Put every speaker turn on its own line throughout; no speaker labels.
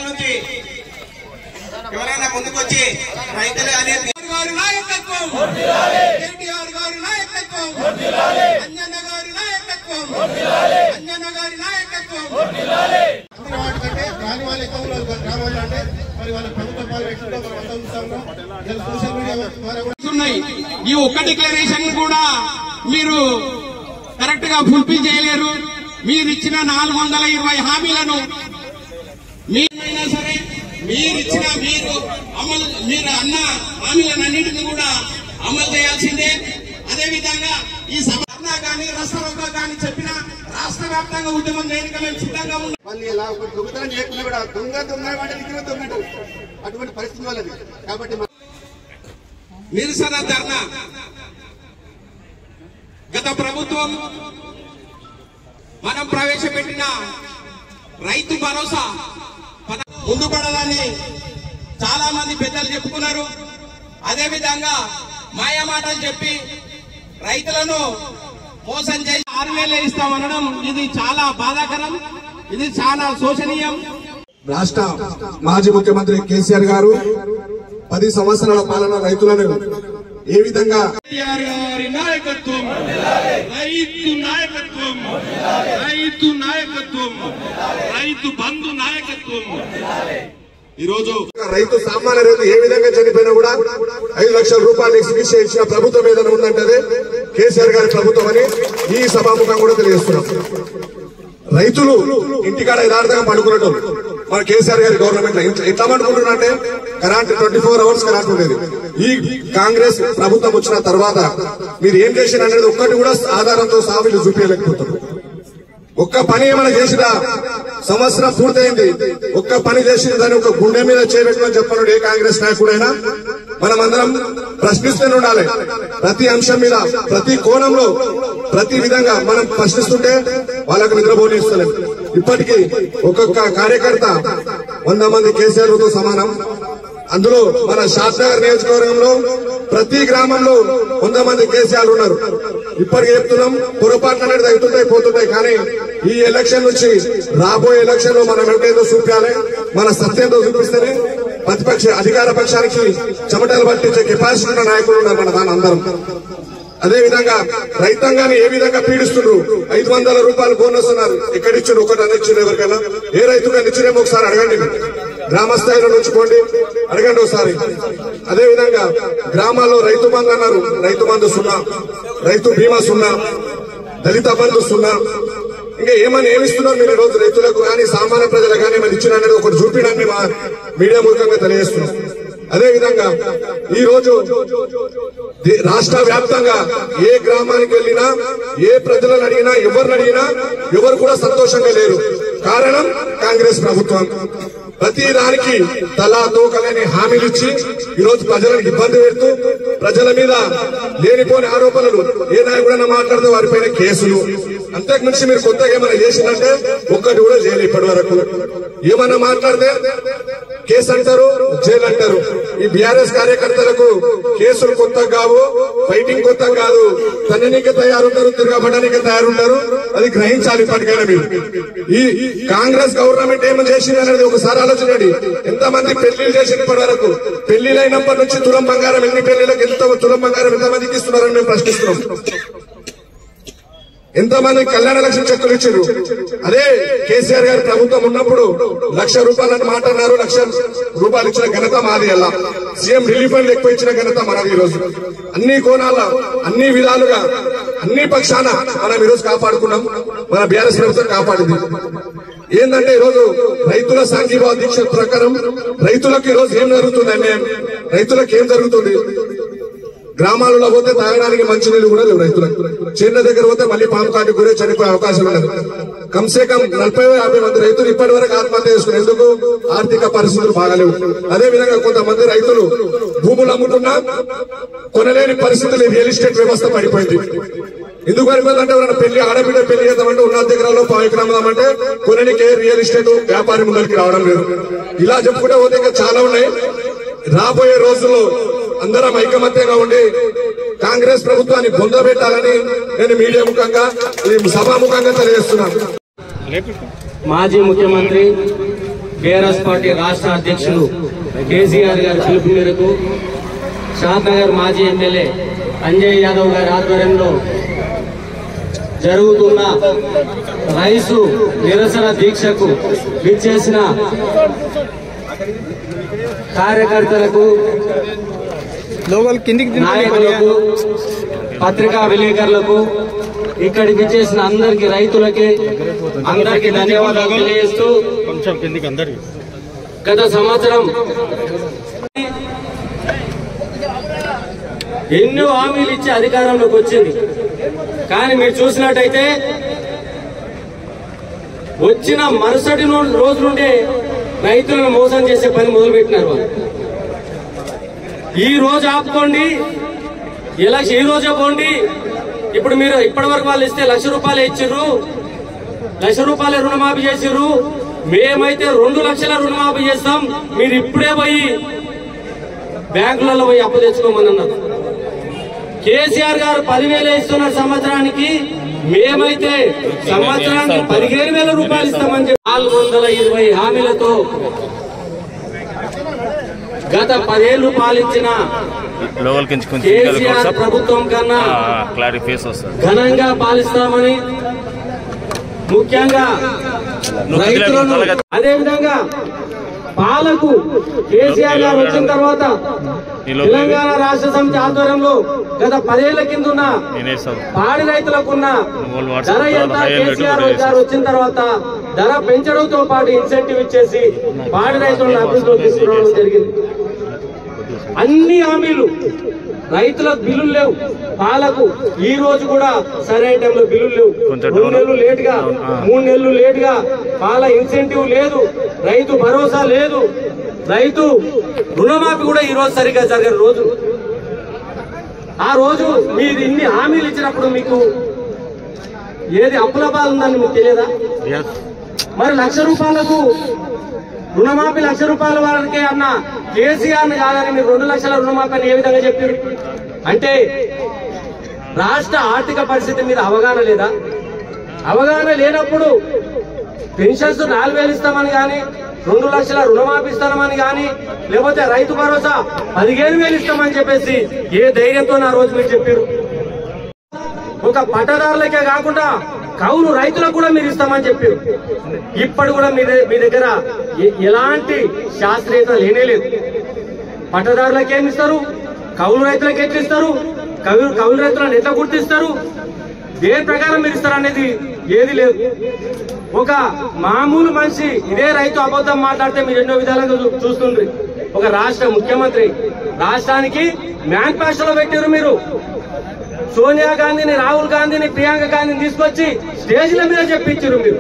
నుంచి ఎవరైనా ముందుకొచ్చి రైతులు అనేది గారి నాయకత్వం, కేటీఆర్ గారి నాయకత్వం, అంజన్న గారి నాయకత్వం, అంజన్న గారి నాయకత్వం. వాటికంటే రాని వాళ్ళ ఎక్కువ గ్రామాలు అంటే మరి వాళ్ళ ప్రభుత్వ పాలన సోషల్ మీడియా ద్వారా ఉన్నాయి. ఈ ఒక్క డిక్లరేషన్ కూడా మీరు కరెక్ట్ గా ఫుల్ఫిల్ చేయలేరు. మీరు ఇచ్చిన 420 హామీలను మీరైనా సరే మీరు అన్న హామీలన్నింటినీ కూడా అమలు చేయాల్సిందే. అదేవిధంగా ఈ సభ కానీ రసరోగా కానీ చెప్పిన రాష్ట్ర వ్యాప్తంగా ఉద్యమం చేయడానికి మేము సిద్ధంగా ఉన్నాం.
వాళ్ళు ఇలా ఒక దొంగతనం చేయకుండా కూడా దొంగ దొంగ అటువంటి పరిస్థితి వాళ్ళది. కాబట్టి
నిరసన ధర్నా గత ప్రభుత్వం మనం ప్రవేశపెట్టిన రైతు భరోసా ముందుపడదని చాలా మంది పెద్దలు చెప్పుకున్నారు. అదేవిధంగా మాయమాటలు చెప్పి రైతులను మోసం చేసి 6,000 ఇస్తామనడం ఇది చాలా బాధాకరం, ఇది చాలా శోచనీయం.
రాష్ట్ర మాజీ ముఖ్యమంత్రి కేసీఆర్ గారు 10 సంవత్సరాల పాలన రైతులను ఏ విధంగా
నాయకత్వం, రైతు నాయకత్వం, రైతు నాయకత్వం, రైతు బంధు నాయకత్వం. ఈరోజు
రైతు సామాన్య రైతు ఏ విధంగా చనిపోయినా కూడా 5 లక్షల రూపాయలు ఎక్స్గ్రేషియా ఇచ్చిన ప్రభుత్వం ఏదైనా ఉందంటే కేసీఆర్ గారి ప్రభుత్వం అని ఈ సభాముఖం కూడా తెలియజేస్తున్నాం. రైతులు ఇంటికాడ యథార్థంగా పండుకున్నట్టు మన కేసీఆర్ గారి గవర్నమెంట్ ఎట్లా పండుకుంటున్నారంటే కరెంట్ 24 hours కరెంట్ ఉండేది. ఈ కాంగ్రెస్ ప్రభుత్వం వచ్చిన తర్వాత మీరు ఏం చేసిననేది ఒక్కటి కూడా ఆధారంతో సాగులు చూపించలేకపోతారు. ఒక్క పని ఏమైనా చేసినా సంవత్సరం పూర్తయింది, ఒక్క పని చేసిన దాన్ని ఒక గుండె మీద చేయబెట్టమని చెప్పనుడు ఏ కాంగ్రెస్ నాయకుడైనా మనమందరం ప్రశ్నిస్తూనే ఉండాలి. ప్రతి అంశం మీద, ప్రతి కోణంలో, ప్రతి విధంగా మనం ప్రశ్నిస్తుంటే వాళ్ళకు నిద్రపోనిస్తలేం. ఇప్పటికీ ఒక్కొక్క కార్యకర్త 100 మంది కేసీఆర్తో సమానం. అందులో మన షాద్నగర్ నియోజకవర్గంలో ప్రతి గ్రామంలో 100 మంది కేసీఆర్ ఉన్నారు. ఇప్పటికి చెప్తున్నాం, పొరపాట్లు అనేది తగ్గుతుంటాయి పోతుంటాయి, కానీ ఈ ఎలక్షన్ నుంచి రాబోయే ఎలక్షన్ లో మనం ఎంతేదో చూపించాలి. మన సత్యంతో చూపిస్తేనే ప్రతిపక్ష అధికార పక్షానికి చెమటలు పట్టించే కెపాసిటీ ఉన్న నాయకులు ఉన్నారు మన దాని అందరం. అదేవిధంగా రైతాంగాన్ని ఏ విధంగా పీడిస్తున్నారు. 500 రూపాయలు బోనస్ ఉన్నారు, ఎక్కడిచ్చారు? ఒకటి అందించారు ఎవరికైనా? ఏ రైతుగా ఇచ్చినేమో ఒకసారి అడగండి. గ్రామ స్థాయిలో నుంచుకోండి, అడగండి ఒకసారి. అదేవిధంగా గ్రామాల్లో రైతు బంధు అన్నారు, రైతు బంధు 0, రైతు బీమా 0, దళిత బంధు 0. ఇంకా ఏమిస్తున్నారు మీరు ఈ రోజు రైతులకు కానీ సామాన్య ప్రజలకు కానీ ఏమైనా ఇచ్చిన అనేది ఒకటి చూపించడానికి మా మీడియా మూలంగా తెలియజేస్తున్నాం. అదేవిధంగా ఈ రోజు రాష్ట్ర వ్యాప్తంగా ఏ గ్రామానికి వెళ్ళినా, ఏ ప్రజలను అడిగినా, ఎవరిని అడిగినా ఎవరు కూడా సంతోషంగా లేరు. కారణం కాంగ్రెస్ ప్రభుత్వం. ప్రతి దానికి తలా తోకలని హామీలు ఇచ్చి ఈరోజు ప్రజలను ఇబ్బంది పెడుతూ ప్రజల మీద లేనిపోని ఆరోపణలు, ఏ నాయకుడైనా మాట్లాడితే వారిపైన కేసులు. అంతకు మించి మీరు కొత్తగా ఏమైనా చేసిందంటే ఒక్కటి కూడా జైలు. ఇప్పటి వరకు ఏమన్నా మాట్లాడితే కేసు అంటారు, జైలు అంటారు. ఈ బీఆర్ఎస్ కార్యకర్తలకు కేసులు కొత్త కావు, ఫైటింగ్ కొత్త కాదు. తననీకే తయారుంటారు, తిరగబడడానికి తయారుంటారు. అది గ్రహించాలి ఇప్పటికైనా మీరు. ఈ కాంగ్రెస్ గవర్నమెంట్ ఏమని చేసింది అనేది ఒకసారి ఆలోచనండి. ఎంతమంది పెళ్లిళ్ళు చేసిన ఇప్పటి వరకు? పెళ్లిళ్ళైనప్పటి నుంచి తులం బంగారం ఎన్ని పెళ్లిళ్ళకి తులం బంగారం ఎంతమందికి ఇస్తున్నారని మేము ప్రశ్నిస్తున్నాం. ఎంతమంది కళ్యాణ లక్ష్మి చెక్కులు ఇచ్చారు? అదే కేసీఆర్ గారి ప్రభుత్వం ఉన్నప్పుడు 1,00,000 రూపాయలని మాట అన్నారు, 1,00,000 రూపాయలు ఇచ్చిన ఘనత మాది. అలా సీఎం రిలీఫ్ ఫండ్ ఎక్కువ ఇచ్చిన ఘనత మనది. ఈరోజు అన్ని కోణాల, అన్ని విధాలుగా, అన్ని పక్షాన మనం ఈరోజు కాపాడుకున్నాం. మన బీఆర్ఎస్ ప్రభుత్వం కాపాడింది. ఏంటంటే ఈరోజు రైతుల సాంఘీభావ దీక్ష ప్రకారం రైతులకు ఈరోజు ఏం జరుగుతుంది అన్యాయం? రైతులకు ఏం జరుగుతుంది? గ్రామాలలో పోతే తాగడానికి మంచినీళ్ళు కూడా లేవు రైతులకు. చేనుల దగ్గర పోతే మళ్ళీ పాము కాటికి కూడా చనిపోయే అవకాశం ఉండదు. కమ్సే కమ్ 40-50 మంది రైతులు ఇప్పటి వరకు ఆత్మహత్య చేసుకున్నారు. ఎందుకు? ఆర్థిక పరిస్థితులు బాగాలేవు. అదేవిధంగా కొంతమంది రైతులు భూములు అమ్ముతున్నా కొనలేని పరిస్థితులు రియల్ ఎస్టేట్ వ్యవస్థ పడిపోయింది. ఎందుకు పడిపోయిందంటే ఎవరైనా పెళ్లి, ఆడబిడ్డ పెళ్లి చేద్దామంటే 1 ఎకరాల్లో 5 ఎకరాలు అమ్మామంటే కొననికి రియల్ ఎస్టేట్ వ్యాపారి ముందరికి రావడం లేదు. ఇలా చెప్పుకుంటే పోతే ఇంకా చాలా ఉన్నాయి. రాబోయే రోజుల్లో అందరం ఐకమత్యంగా ఉండి కాంగ్రెస్ ప్రభుత్వాన్ని పొందబెట్టాలని నేను మీడియా ముఖంగా, ఈ సభాముఖంగా తెలియజేస్తున్నాను.
మాజీ ముఖ్యమంత్రి టీఆర్ఎస్ పార్టీ రాష్ట్ర అధ్యక్షులు కేసీఆర్ గారి పిలుపు మేరకు షాద్నగర్ మాజీ ఎమ్మెల్యే అంజయ్ యాదవ్ గారి ఆధ్వర్యంలో జరుగుతున్న రైసు నిరసన దీక్షకు విచ్చేసిన కార్యకర్తలకు, నాయకులకు, పత్రికా విలేకరులకు, ఇక్కడికి విచ్చేసిన అందరికి, రైతులకి అందరికీ ధన్యవాదాలు తెలియజేస్తూ, గత సంవత్సరం ఎన్నో హామీలు ఇచ్చి అధికారంలోకి వచ్చింది. కానీ మీరు చూసినట్టయితే వచ్చిన మరుసటి రోజు నుండే రైతులను మోసం చేసే పని మొదలుపెట్టినారు వాళ్ళు. ఈ రోజు ఆపుకోండి, ఈ రోజే పోండి. ఇప్పుడు మీరు ఇప్పటి వరకు వాళ్ళు ఇస్తే ₹1,00,000 ఇచ్చిర్రు, ₹1,00,000 రుణమాఫీ చేసిర్రు. మేమైతే 2 లక్షల రుణమాఫీ చేస్తాం, మీరు ఇప్పుడే పోయి బ్యాంకులలో పోయి అప్పు తెచ్చుకోమని అన్నారు. కేసీఆర్ గారు 10,000 ఇస్తున్న సంవత్సరానికి, మేమైతే సంవత్సరానికి ₹15,000 ఇస్తామని చెప్పి 420 హామీలతో గత 10 ఏళ్లు పాలించిన కేసీఆర్ ప్రభుత్వం కన్నా ఘనంగా పాలిస్తామని, ముఖ్యంగా రైతులను, అదేవిధంగా పాలకు కేసీఆర్ గారు వచ్చిన తర్వాత తెలంగాణ రాష్ట్ర సమితి ఆధ్వర్యంలో గత 10 ఏళ్ల కింద ఉన్న పాడి రైతులకున్న ధర ఎంత కేసీఆర్ గారు వచ్చిన తర్వాత ధర పెంచడంతో పాటు ఇన్సెంటివ్ ఇచ్చేసి పాడి రైతులను అభివృద్ధిలో తీసుకురావడం జరిగింది. అన్ని హామీలు, రైతులకు బిల్లులు లేవు, పాలకు ఈ రోజు కూడా సరైన టైంలో బిల్లులు లేవు. 2 నెలలు లేటుగా, 3 నెలలు లేటుగా పాల ఇన్సెంటివ్ లేదు, రైతు భరోసా లేదు, రైతు రుణమాఫీ కూడా ఈ రోజు సరిగ్గా జరగని రోజు. ఆ రోజు మీరు ఇన్ని హామీలు ఇచ్చినప్పుడు మీకు ఏది అప్పుల పాలు ఉందని మీకు తెలియదా? మరి ₹1,00,000 రుణమాఫీ ₹1,00,000 వాళ్ళకే అన్న కేసీఆర్ కాదని మీరు 2 లక్షల రుణమాఫీ అని ఏ విధంగా చెప్పారు? అంటే రాష్ట్ర ఆర్థిక పరిస్థితి మీద అవగాహన లేదా? అవగాహన లేనప్పుడు పెన్షన్స్ 4,000 ఇస్తామని కానీ, 2 లక్షల రుణమాఫీ ఇస్తామని కానీ, లేకపోతే రైతు భరోసా 15,000 ఇస్తామని చెప్పేసి ఏ ధైర్యంతో ఆ రోజు మీరు చెప్పారు? ఒక పట్టదారులకే కాకుండా కౌలు రైతులకు కూడా మీరు ఇస్తామని చెప్పారు. ఇప్పుడు కూడా మీ దగ్గర ఎలాంటి శాస్త్రీయత లేనేలేదు. పట్టదారులకు ఏమి ఇస్తారు, కౌలు రైతులకు ఎట్లా ఇస్తారు, కౌలు రైతులను ఎట్లా గుర్తిస్తారు, దేని ప్రకారం మీరు ఇస్తారు అనేది ఏది లేదు. ఒక మామూలు మనిషి ఇదే రైతు అబద్ధం మాట్లాడితే మీరు ఎన్నో విధాలుగా చూస్తుండ్రి. ఒక రాష్ట్ర ముఖ్యమంత్రి రాష్ట్రానికి మేనిఫెస్టోలో పెట్టారు. మీరు సోనియా గాంధీని, రాహుల్ గాంధీని, ప్రియాంక గాంధీని తీసుకొచ్చి స్టేజ్ల మీద చెప్పించారు. మీరు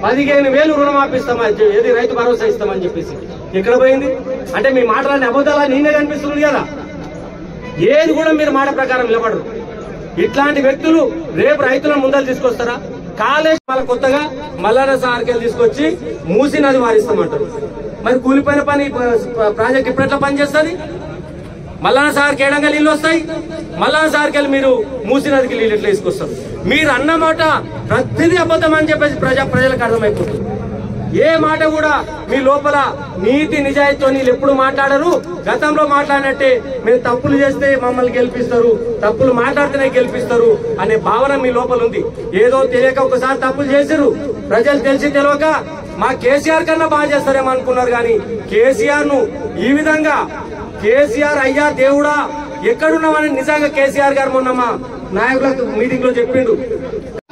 15,000 రుణమాఫీ ఇస్తామని, ఏది రైతు భరోసా ఇస్తామని చెప్పేసి ఎక్కడ పోయింది? అంటే మీ మాటలన్నీ అబద్ధాలా నేనే కనిపిస్తుంది కదా. ఏది కూడా మీరు మాట ప్రకారం నిలబడరు. ఇట్లాంటి వ్యక్తులు రేపు రైతులను ముందర తీసుకొస్తారా? కాలేజ్ మళ్ళీ కొత్తగా మల్లన్న సార్కెళ్ళి తీసుకొచ్చి మూసి నది వారిస్తామంటారు. మరి కూలిపోయిన పని ప్రాజెక్ట్ ఇప్పుడెట్లా పనిచేస్తుంది? మల్లన్న సార్కి ఏడంగా నీళ్ళు వస్తాయి, మల్లన్న సార్కెళ్ళి మీరు మూసి నదికి నీళ్ళు ఎట్లా తీసుకొస్తారు? మీరు అన్నమాట ప్రతిదీ అబద్ధం అని చెప్పేసి ప్రజలకు అర్థమైపోతుంది. ఏ మాట కూడా మీ లోపల నీతి నిజాయితీతో నీళ్ళు ఎప్పుడు మాట్లాడరు. గతంలో మాట్లాడినట్టే మేము తప్పులు చేస్తే మమ్మల్ని గెలిపిస్తారు, తప్పులు మాట్లాడితేనే గెలిపిస్తారు అనే భావన మీ లోపల ఉంది. ఏదో తెలియక ఒకసారి తప్పులు చేశారు, ప్రజలు తెలిసి తెలియక మా కేసీఆర్ కన్నా బాగా చేస్తారేమో అనుకున్నారు. కానీ కేసీఆర్ ను ఈ విధంగా, కేసీఆర్ అయ్యా దేవుడా ఎక్కడున్నామని నిజంగా కేసీఆర్ గారు మొన్న మా నాయకుల మీటింగ్ లో చెప్పిండు.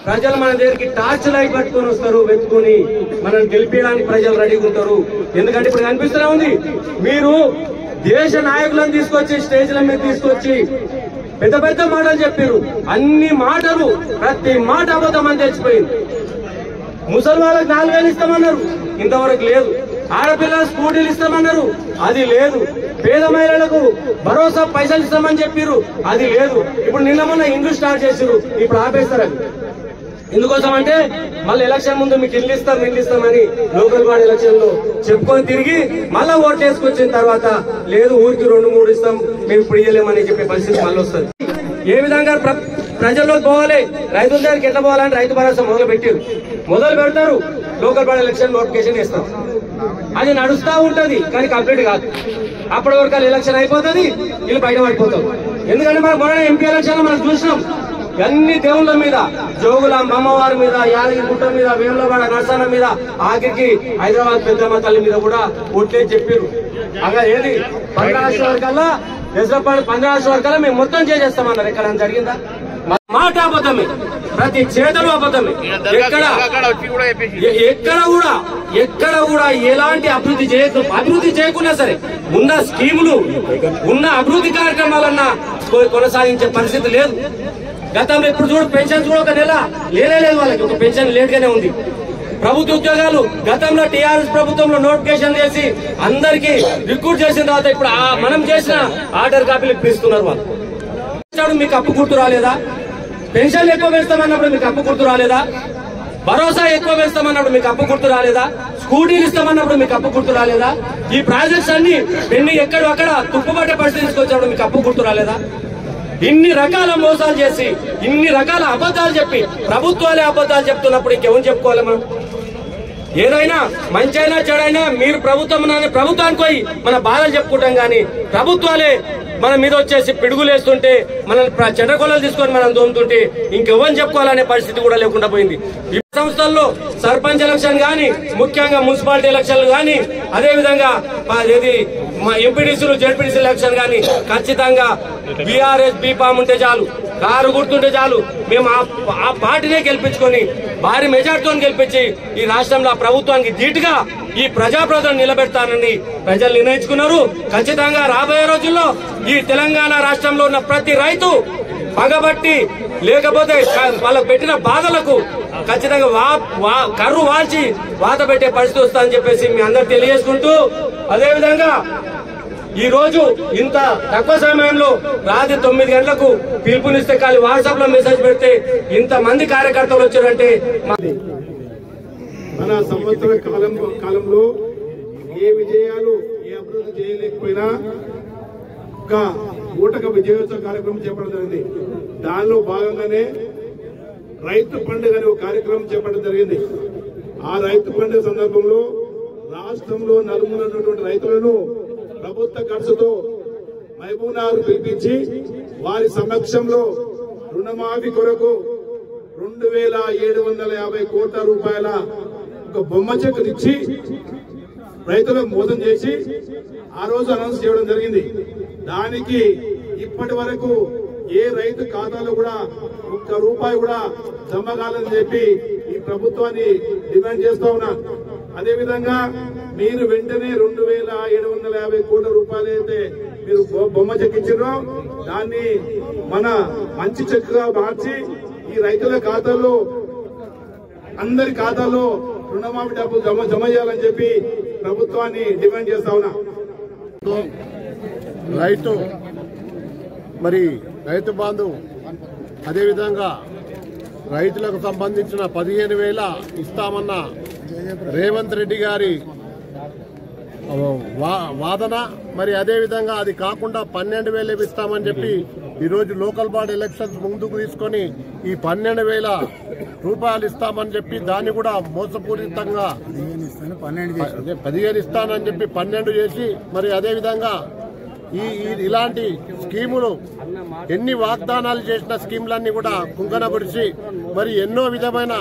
ప్రజలు మన దగ్గరికి టార్చ్ లైట్ పట్టుకొని వస్తారు, వెతుకుని మనం గెలిపించడానికి ప్రజలు రెడీగా ఉంటారు. ఎందుకంటే ఇప్పుడు కనిపిస్తూనే ఉంది, మీరు దేశ నాయకులను తీసుకొచ్చి స్టేజ్ల మీద తీసుకొచ్చి పెద్ద పెద్ద మాటలు చెప్పారు. అన్ని మాటలు, ప్రతి మాట అబద్ధం అని తెచ్చిపోయింది. ముసలి వాళ్ళకి 4,000 ఇస్తామన్నారు, ఇంతవరకు లేదు. ఆడపిల్లల స్కూటీలు ఇస్తామన్నారు, అది లేదు. పేద మహిళలకు భరోసా పైసలు ఇస్తామని చెప్పారు, అది లేదు. ఇప్పుడు నిన్న మొన్న ఇండ్లు స్టార్ట్ చేసారు, ఇప్పుడు ఆపేస్తారు. అది ఎందుకోసం అంటే మళ్ళీ ఎలక్షన్ ముందు మీకు ఇల్లు ఇస్తామని లోకల్ బాడీ ఎలక్షన్ లో చెప్పుకొని తిరిగి మళ్ళా ఓట్లు వేసుకొచ్చిన తర్వాత లేదు, ఊరికి 2-3 ఇస్తాం, మేము ఇప్పుడు ఇయ్యలేమని చెప్పే పరిస్థితి మళ్ళీ వస్తుంది. ఏ విధంగా ప్రజల్లోకి పోవాలి, రైతుల దగ్గరికి ఎట్లా పోవాలని రైతు భరోసా మొదలు పెడతారు. లోకల్ బాడీ ఎలక్షన్ నోటిఫికేషన్ ఇస్తారు. అది నడుస్తా ఉంటది కానీ కంప్లీట్ కాదు. అప్పటి వరకు ఎలక్షన్ అయిపోతుంది, వీళ్ళు బయట పడిపోతారు. ఎందుకంటే మనం మొన్న ఎంపీ ఎలక్షన్ మనం చూసినాం, అన్ని దేవుళ్ళ మీద, జోగుల అమ్మవారి మీద, యాదగిరి గుట్ట మీద, వేములవాడ నరసన్న మీద, ఆఖరికి హైదరాబాద్ పెద్దమ్మ తల్లి మీద కూడా ఓట్లే చెప్పారు. అలా ఏది 15 వరకల్లా నిజామాబాద్ 15 వరకల్లా మేము మొత్తం చేసేస్తామన్నారు. ఎక్కడ జరిగిందా? మాట అబద్ధమే, ప్రతి చేతలు అబద్ధమే. ఎక్కడ కూడా ఎలాంటి అభివృద్ధి చేయకున్నా సరే ఉన్న స్కీములు, ఉన్న అభివృద్ధి కార్యక్రమాలన్నా కొనసాగించే పరిస్థితి లేదు. గతంలో ఇప్పుడు చూడు, పెన్షన్ కూడా ఒక నెల లేదు, వాళ్ళకి ఒక పెన్షన్ లేట్ గానే ఉంది. ప్రభుత్వ ఉద్యోగాలు గతంలో టీఆర్ఎస్ ప్రభుత్వంలో నోటిఫికేషన్ చేసి అందరికీ రిక్రూట్ చేసిన తర్వాత ఇప్పుడు మనం చేసిన ఆర్డర్ కాపీలు ఇప్పిస్తున్నారు. వాళ్ళు మీకు అప్పు గుర్తు రాలేదా? పెన్షన్లు ఎక్కువ వేస్తామన్నప్పుడు మీకు అప్పు గుర్తు రాలేదా? భరోసా ఎక్కువ వేస్తామన్నప్పుడు మీకు అప్పు గుర్తు రాలేదా? స్కూటీలు ఇస్తామన్నప్పుడు మీకు అప్పు గుర్తు రాలేదా? ఈ ప్రాజెక్ట్స్ అన్ని ఎక్కడక్కడ తుప్పుబట్టే పరిస్థితి తీసుకొచ్చినప్పుడు మీకు అప్పు గుర్తు రాలేదా? ఇన్ని రకాల మోసాలు చేసి, ఇన్ని రకాల అబద్ధాలు చెప్పి, ప్రభుత్వాలే అబద్ధాలు చెప్తున్నప్పుడు ఇంకెవరు చెప్పుకోవాలి మనం? ఏదైనా మంచైనా చెడైనా మీరు ప్రభుత్వానికి పోయి మన బాధలు చెప్పుకుంటాం కానీ ప్రభుత్వాలే మన మీద వచ్చేసి పిడుగులేస్తుంటే, మనల్ని చెడ్డకొల్లలు తీసుకొని మనం దోముతుంటే ఇంకెవరిని చెప్పుకోవాలనే పరిస్థితి కూడా లేకుండా పోయింది. ఈ సంస్థల్లో సర్పంచ్ ఎలక్షన్ గాని, ముఖ్యంగా మున్సిపాలిటీ ఎలక్షన్లు గాని, అదేవిధంగా ఎంపీడీసీలు జెడ్పీడీసీ ఎలక్షన్ గాని ఖచ్చితంగా బీఆర్ఎస్ బీఫామ్ ఉంటే చాలు, కారు గుర్తుంటే చాలు, మేము ఆ పార్టీనే గెలిపించుకొని భారీ మెజార్టీతో గెలిపించి ఈ రాష్ట్రంలో ప్రభుత్వానికి ధీటుగా ఈ ప్రజాప్రతినిధులను నిలబెడతానని ప్రజలు నిర్ణయించుకున్నారు. ఖచ్చితంగా రాబోయే రోజుల్లో ఈ తెలంగాణ రాష్ట్రంలో ఉన్న ప్రతి రైతు పగబట్టి, లేకపోతే వాళ్ళకు పెట్టిన బాధలకు ఖచ్చితంగా కర్రు వాల్చి వాత పెట్టే పరిస్థితి వస్తుందని చెప్పేసి మీ అందరు తెలియజేసుకుంటూ, అదేవిధంగా ఈ రోజు ఇంత తక్కువ సమయంలో రాత్రి 9 గంటలకు పిలుపునిస్తే కానీ వాట్సాప్ లో మెసేజ్ పెడితే ఇంతమంది కార్యకర్తలు వచ్చారంటే
మన సంవత్సర కాలంలో ఏ విజయాలు, ఏ అభివృద్ధి చేయలేకపోయినా ఒక ఊటక విజయోత్సవ కార్యక్రమం చేపట్టడం జరిగింది. దానిలో భాగంగానే రైతు పండుగ అనే ఒక కార్యక్రమం చేపట్టడం జరిగింది. ఆ రైతు పండుగ సందర్భంలో రాష్ట్రంలో నలుమూల ఉన్నటువంటి రైతులను ప్రభుత్వ ఖర్చుతో మహబూబ్నగర్ పిలిపించి వారి సమక్షంలో రుణమాఫీ కొరకు 2,750 కోట్ల రూపాయల ఒక బొమ్మ చెక్కునిచ్చి రైతులకు మోసం చేసి ఆ రోజు అనౌన్స్ చేయడం జరిగింది. దానికి ఇప్పటి వరకు ఏ రైతు ఖాతాలో కూడా ₹1 కూడా జమ కాలని చెప్పి ఈ ప్రభుత్వాన్ని డిమాండ్ చేస్తా ఉన్నా. అదేవిధంగా మీరు వెంటనే 2,750 కోట్ల రూపాయలు అయితే మీరు బొమ్మ చెక్కించారో దాన్ని మన మంచి చెక్కుగా మార్చి ఈ రైతుల ఖాతాల్లో, అందరి ఖాతాల్లో రుణమాఫీ డబ్బులు జమ చేయాలని చెప్పి ప్రభుత్వాన్ని డిమాండ్ చేస్తా ఉన్నా.
రైతు బంధు, అదేవిధంగా రైతులకు సంబంధించిన 15,000 ఇస్తామన్న రేవంత్ రెడ్డి గారి వాదన, మరి అదేవిధంగా అది కాకుండా 12,000 ఇస్తామని చెప్పి ఈరోజు లోకల్ బాడీ ఎలక్షన్స్ ముందుకు తీసుకొని ఈ 12,000 రూపాయలు ఇస్తామని చెప్పి దాన్ని కూడా మోసపూరితంగా 15 ఇస్తానని చెప్పి 12 చేసి, మరి అదేవిధంగా ఇలాంటి స్కీములు ఎన్ని వాగ్దానాలు చేసిన స్కీములన్నీ కూడా కుంగనబడిచి, మరి ఎన్నో విధమైన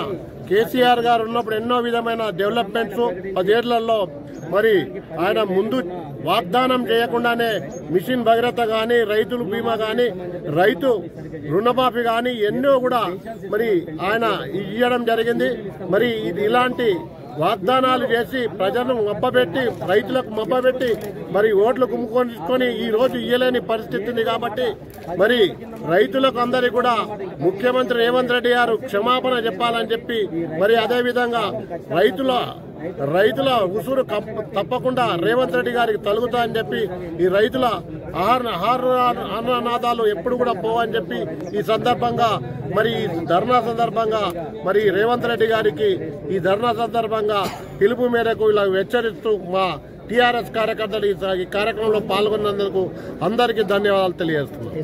కేసీఆర్ గారు ఉన్నప్పుడు ఎన్నో విధమైన డెవలప్మెంట్స్ 10 ఏళ్లలో మరి ఆయన ముందు వాగ్దానం చేయకుండానే మిషన్ భగీరథ గాని, రైతుల బీమా గాని, రైతు రుణమాఫీ గాని ఎన్నో కూడా మరి ఆయన ఇవ్వడం జరిగింది. మరి ఇలాంటి వాగ్దానాలు చేసి ప్రజలను మబ్బపెట్టి, రైతులకు మబ్బపెట్టి మరి ఓట్లు గుమ్ముకొని ఈ రోజు ఇయ్యలేని పరిస్థితి ఉంది. కాబట్టి మరి రైతులకు అందరికీ కూడా ముఖ్యమంత్రి రేవంత్ రెడ్డి గారు క్షమాపణ చెప్పాలని చెప్పి, మరి అదేవిధంగా రైతుల ఉసురు తప్పకుండా రేవంత్ రెడ్డి గారికి తలుగుతాయని చెప్పి, ఈ రైతుల ఆహారనాదాలు ఎప్పుడు కూడా పోవని చెప్పి ఈ సందర్భంగా మరి ధర్నా సందర్భంగా మరి రేవంత్ రెడ్డి గారికి ఈ ధర్నా సందర్భంగా పిలుపు మేరకు ఇలా హెచ్చరిస్తూ మా టీఆర్ఎస్ కార్యకర్తలు ఈ కార్యక్రమంలో పాల్గొన్నందుకు అందరికీ ధన్యవాదాలు తెలియజేస్తున్నాం.